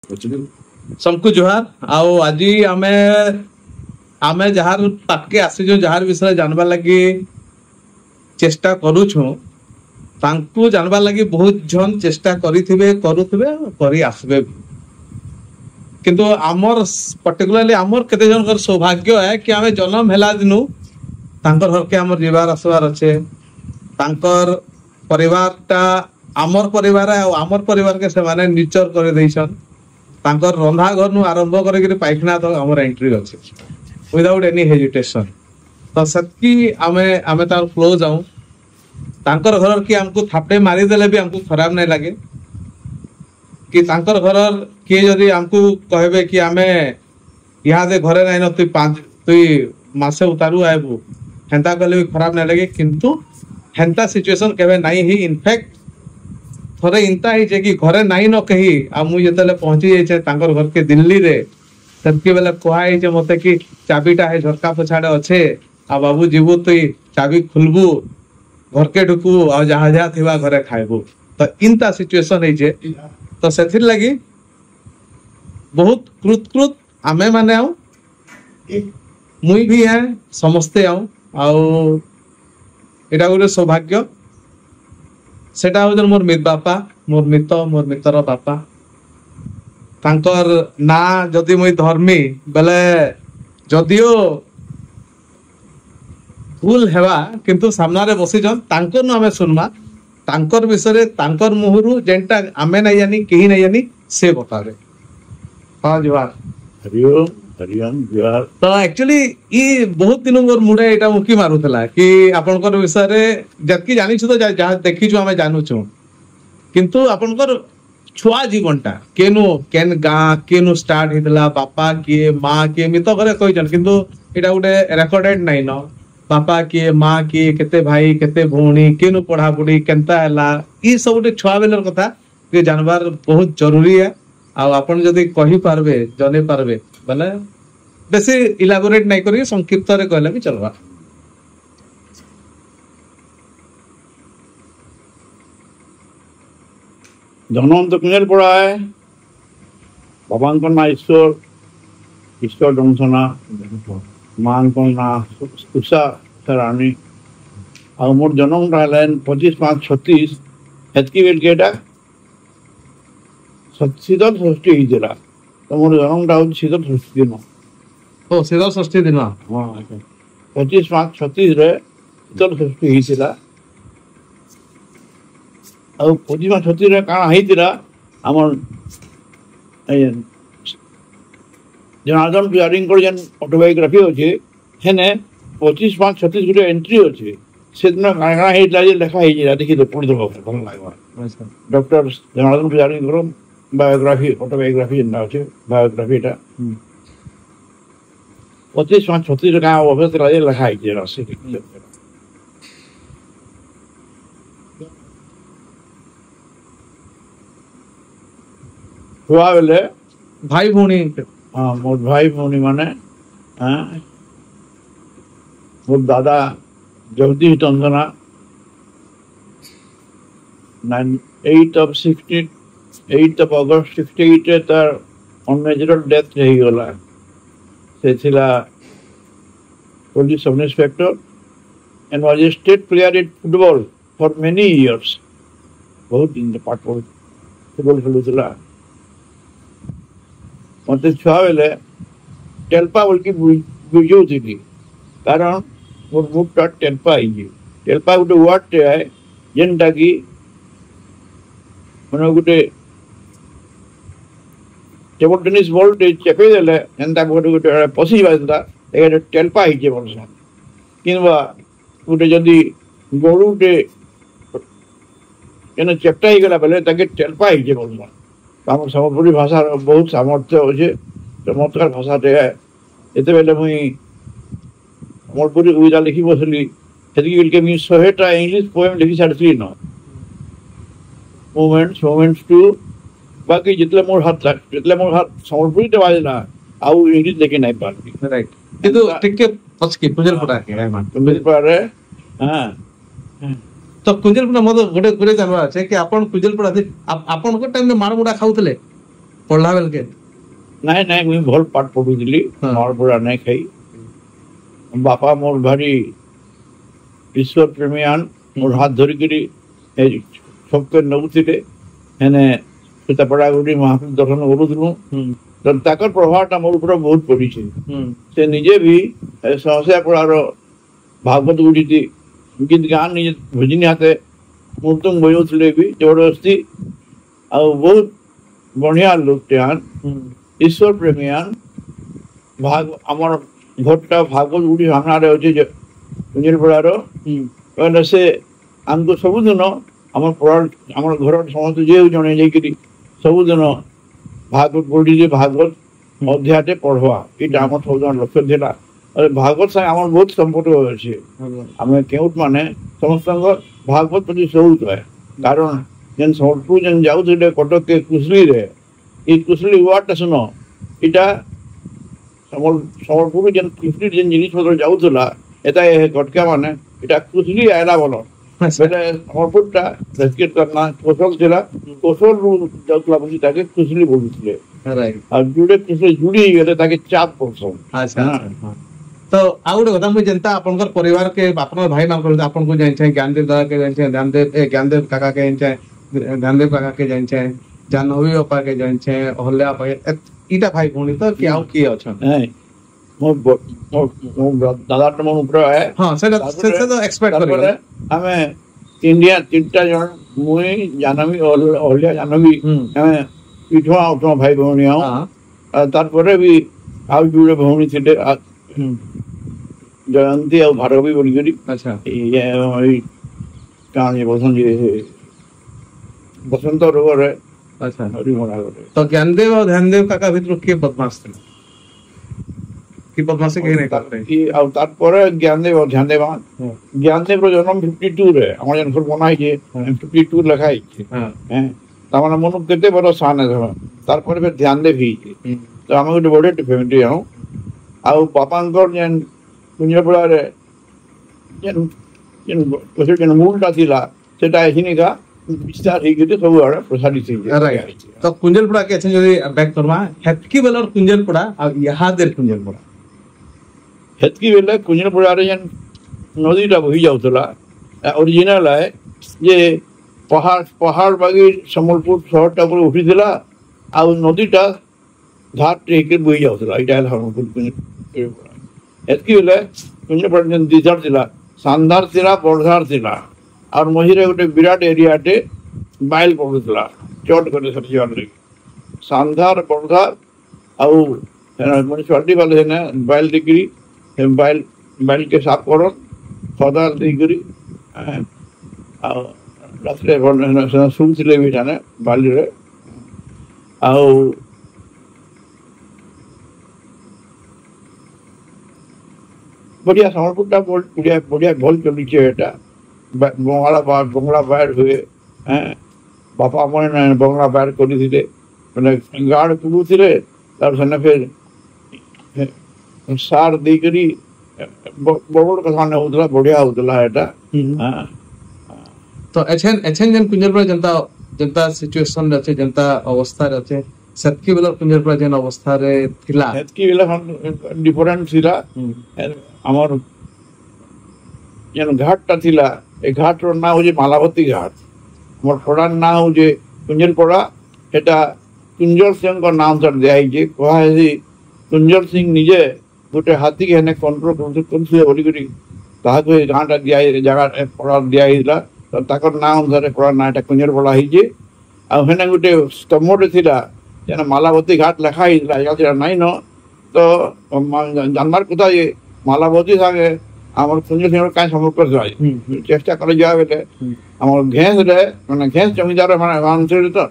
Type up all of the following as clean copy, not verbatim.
सबको जुहार आओ आज आमे आमे जहार पाके आसी जहार विषय जानवा लगी चेष्टा करूछु तांकु जानवा लगी बहुत जन चेष्टा करिथिबे करूथिबे करी आसबे किंतु आमर पर्टिकुलरली आमर केते जन कर सौभाग्य है कि आमे जन्म हेला दिनु तांकर घर के आमर जीवार आसबार अच्छे तांकर परिवारटा आमर परिवार है आमर परिवार के से माने निचर कर देइछन तांकर रंधा घर नु आरंभ करके पाइखना तक आमर एंट्री अच्छे विदाउट एनी हेजिटेशन तो सतकी आमे आमे तार फ्लो जाऊं तांकर घर की हमको थापटे मारी देले भी हमको खराब नहीं लगे कि तांकर घर किए जदि हमको कहबे कि आमे यहाँ दे घरे नहीं न तुई मासे उतारू आबू हेंता कहले भी खराब नहीं लगे किंतु हेंता सिचुएशन केबे नहीं ही इनफैक्ट थोड़े इंता ही जे कि घरे नहीं न कही आ मु जतले पहुंची जाय छे तांकर घर के दिल्ली रे तबके बेला कोहाई जे मते कि चाबीटा है झरका पछाड़े अच्छे आ बाबू जीवू तुई चाबी खुलबू घर के ढुकू आ जहाँ जहाँ थिबा घरे खाइबू तो इनता सिचुएशन है जे तो सेथिर लगी बहुत कृत आमे माने आउ मुई भी है समस्ते आउ आउ एटा गोटे सौभाग्य सेटा हो मोर मित बापा मोर मितर बापा तांकर ना जदि मुई धर्मी बेले जदियो भूल हेवा किंतु सामना रे बसी जन तांकर न हमें सुनमा तांकर विषय तांकर मुहरु जेंटा आमे नहीं जानी केही नहीं जानी से बतावे हां जुहार हरिओम जुहार तो एक्चुअली ई बहुत दिन मोर मुडे एटा मुकी मारुतला कि आपनकर विषय रे जतकी जानि छु तो जहाँ देखि छु हमें जानू छु किंतु आपनकर छुआ जीवनटा केनु केन गा केनु स्टार्ट हितला बापा किए माँ किए मी तो घरे कहि जन किंतु एटा गुटे रेकॉर्डेड नहीं न बापा किए माँ किए केते भाई केते भौणी केनु पढ़ा पढ़ी केनता हला ई सब गुटे छुआ बेलर कथा के जानवर बहुत जरूरी है आ आपण जदि कहि पारबे जने पारबे बोले बेसी इलाबोरेट नहीं करी संक्षिप्त रे कहले भी चलवा जन्म तो कुंजल पड़ा है बाबा को ना ईश्वर जमसना मां को ना उषा सरानी और मोर जन्म रहा 25/5/36 हेतकी बेल केटा शीतल षष्ठी होइतिला तो मोर जन्मटा हो शीतल षष्ठी दिन ओ शीतल षष्ठी दिन हाँ 25/5/36 रे शीतल षष्ठी होइतिला और 25/36 रे काना होइतिला हमर जनार्दन प्यारिंग को जन ऑटोबायोग्राफी होचे हेने 25/5/36 गुटे एंट्री होचे से दिन काना हेइतला जे लेखा हेइला देखि तो पढि दबो भल लागबा डॉक्टर जनार्दन प्यारिंग को बायोग्राफी ऑटोबायोग्राफी जन होचे बायोग्राफीटा 25/36 का ऑफिस राजे लेखा हेइचे रासे हुआ बेले भाई भौणी हाँ मोर भाई भौणी माने हाँ मोर दादा जगदीश टंडना 8 August 68 तार अननेचुरल डेथ रही गला से थिला police sub inspector and was a state player in football for many years बहुत इन द पार्ट फुटबॉल खेलुतला मत छुआ बेले टेल्पा बोल की बुझू थी कारण मोर मुखटा टेल्पा गोटे वर्ड है जेनटा कि मैंने गोटे टेबल टेनिस बॉल चेपे देले एंता गोटे गोटे पशि जाता टेल्पा बोलसन कि गोटे जदि गोरुटे चेप्टा ही गला बेले टेल्पा बोलसन आम सम्बलपुरी भाषा बहुत सामर्थ्य अच्छे चमत्कार भाषाटे है एत बेले मुई सम्बलपुरी कविता लिखी बसली से मुझे 100टा इंग्लिश पोएम लिखी सारी न मोमेंट्स टू बाकी जितले मोर हाथ सम्बलपुरी तो बाजना आउ इंग्लिश लेके नहीं पारबी राइट किंतु टिके पछकी कुंजल पड़ा रे हां तो कुंजलपुरा मत गोटे गोटे जानवर अच्छे कि आपन कुंजलपुरा आपन को टाइम में माड़ मुड़ा खाउतले पढ़ला बेल के नहीं नहीं मुझे भल पाठ पढ़ुली हाँ। मार बड़ा नहीं खाई बापा मोर भारी ईश्वर प्रेमियान मोर हाथ धरी करी सबके नौथिले हेने सीता पड़ागुड़ी महाप्रभु दर्शन करूँ तो ताकर प्रभावटा मोर ऊपर बहुत पड़ी से निजे भी समस्या पड़ार भागवत गुड़ी थी गीत गान निजे भजनी हाथे मुक्तुंग बजाउले भी जबरदस्ती आ बहुत बढ़िया लोग टेन ईश्वर प्रेमियान भाग आमर घरटा भागवत गुड़ी सामने अच्छे कुंजलपड़ार कहने से आमको सबुदिन आम घर समस्त जे जड़े जाकि सबुदिन भागवत गुड़ी भागवत अध्याय पढ़वा ये आम सब लक्ष्य था भागवत साथ आम बहुत संपर्क अच्छे आम केउट माने समस्त भागवत प्रति सौत है कारण जेन सम्बलपुर जेन जाऊे कटक के कुशली रे ये कुशली वार्डटा सुन इटा सम्बलपुर जेन कुशली जेन जिनिस जाऊला एटा कटका माने इटा कुशली आयला बोल सम्बलपुरटा करना कौशल थिला कौशल रु जाऊला बोली ताके कुशली बोलुଥିଲେ और जुड़े कुशली जुड़ी गले ताके चाप पड़सन अच्छा तो आ गोटे कथा मुझे जनता आपनकर परिवार के आपन भाई मान कर आपन को जानि छै ज्ञानदेव दादा के जानि छै ज्ञानदेव काका के जानि छै ज्ञानदेव काका के जानि छै जानवी अपा के जानि छै हल्ले अपा इटा भाई भौणी तो क्या की अछन नहीं मो दादा तो मन ऊपर है हां से तो एक्सपेक्ट कर हमें इंडिया तीनटा जन मुई जानवी हल्ले जानवी हमें पिठवा उठवा भाई भौणी आ तार परे भी आउ जुड़े भौणी थिले जयंती और भार्गवी बोली करी अच्छा ये कहां ये बसंत रोग है अच्छा हरि मोरा करे तो ज्ञानदेव और ध्यानदेव काका भीतर के बदमाश थे कि बदमाशी कहीं नहीं करते कि और तार पर ज्ञानदेव और ध्यानदेव ज्ञानदेव रो जन्म 52 रे हमर जन घर बनाई जे 52 लिखाई छे हैं तामाना मनु केते बड़ शान है तार पर फिर ध्यानदेव ही तो हम गोटे बड़े फैमिली हूं आउ बापांकर जेन कुंजलपड़ा रे जेन जेन कोसे जेन मूलटा थिला सेटा हिनिका विस्तार ही गते सब आड़े प्रसारित थी तो कुंजलपड़ा के अच्छे जदी बैक करवा हेतकी बेलर कुंजलपड़ा आ यहा देर कुंजलपड़ा हेतकी बेले कुंजलपड़ा रे जेन नदीटा बही जाउतला ओरिजिनल है ये पहाड़ बागी सम्बलपुर शहरटा पर उठी थिला आ नदीटा घाट के बही जाउतला इटा सम्बलपुर एतकी बेले कुंजलपड़ा जेन दिजार थिला शानदार थिला बड़धार थिला और महीरे गोटे विराट एरियाटे बाइल पड़ुला चट करे सर शानदार बड़धार आउ म्यूनिसिपालिटी वाले है ना बाइल डिग्री बाइल के साफ कर खदा डिग्री रास्ते सुन थिले भी थाने बाली रे आउ बढ़िया सम्बलपुरटा बढ़िया बढ़िया भल चली एटा बंगला बाहर हुए बापा मैंने बंगला बाहर कर गाड़ पुड़ुले फिर सार देकरी बड़ कथा होता बढ़िया होता एटा तो एछन एछन जन कुंजलपड़ा जनता जनता सिचुएशन रे अछि जनता अवस्था रे अछि सेतकी बेलर कुंजलपड़ा जन अवस्था रे थिला सेतकी बेला हम डिफरेंट थिला हमर जन घाटटा थिला ए घाट रो ना हो जे मालावती घाट हमर पड़ा ना हो जे कुंजलपड़ा एटा कुंजल सिंह को नाम सर दियाई जे कहा है जी कुंजल सिंह निजे गोटे हाथी के ने कंट्रोल करथि बोली करी ताहा को घाटा दियाई जगह पड़ा दियाईला तो ताकर नाम सर पड़ा ना एटा कुंजलपड़ा ही जे आ हेने गोटे स्तंभटे थिला जेना मालावती घाट लिखा हिला या नहीं न तो जानवर कथा ये मालावती संगे आमर कुंजल सिंह का संपर्क जाय चेष्टा कर जाय बेले आमर घेस रे माने घेस जमीदार माने वांचर तो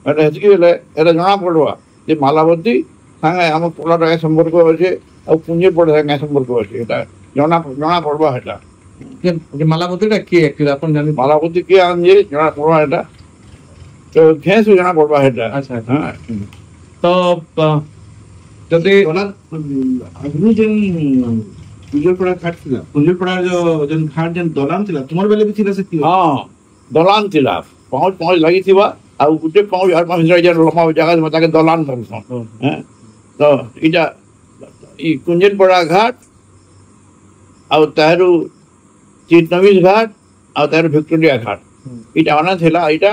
एटा हेतकी बेले एटा जना पड़वा जे मालावती संगे आम पोला रे संपर्क होचे आ कुंजल पड़ संगे संपर्क होचे एटा जना पड़वा हेटा जे मालावतीटा के एक्चुअली अपन जानि मालावती के आंजे जना पड़वा एटा तो घेस जना पड़वा हेटा अच्छा हां तो जदी अग्नि जन कुंजलपड़ा घाट थिला कुंजलपड़ा जो जन घाट जन दलान थिला तुमर बेले भी थिला से हां दलान थिला पहुंच लगी थिबा ଆଉ ଗୋଟେ 5,000 ଲମ୍ବା ଜାଗା ତାକେ ଦଲାନ ବୋଲସନ୍ ତ ଏଇଟା ଇ କୁଞ୍ଜେନପଡ଼ା ଘାଟ ଆଉ ତାହାରୁ ଚିଟନବିଜ ଘାଟ ଆଉ ତାହାରୁ ଭିକ୍ଟୋରିଆ ଘାଟ ଏଇଟା ମାନେ ଥିଲା ଏଇଟା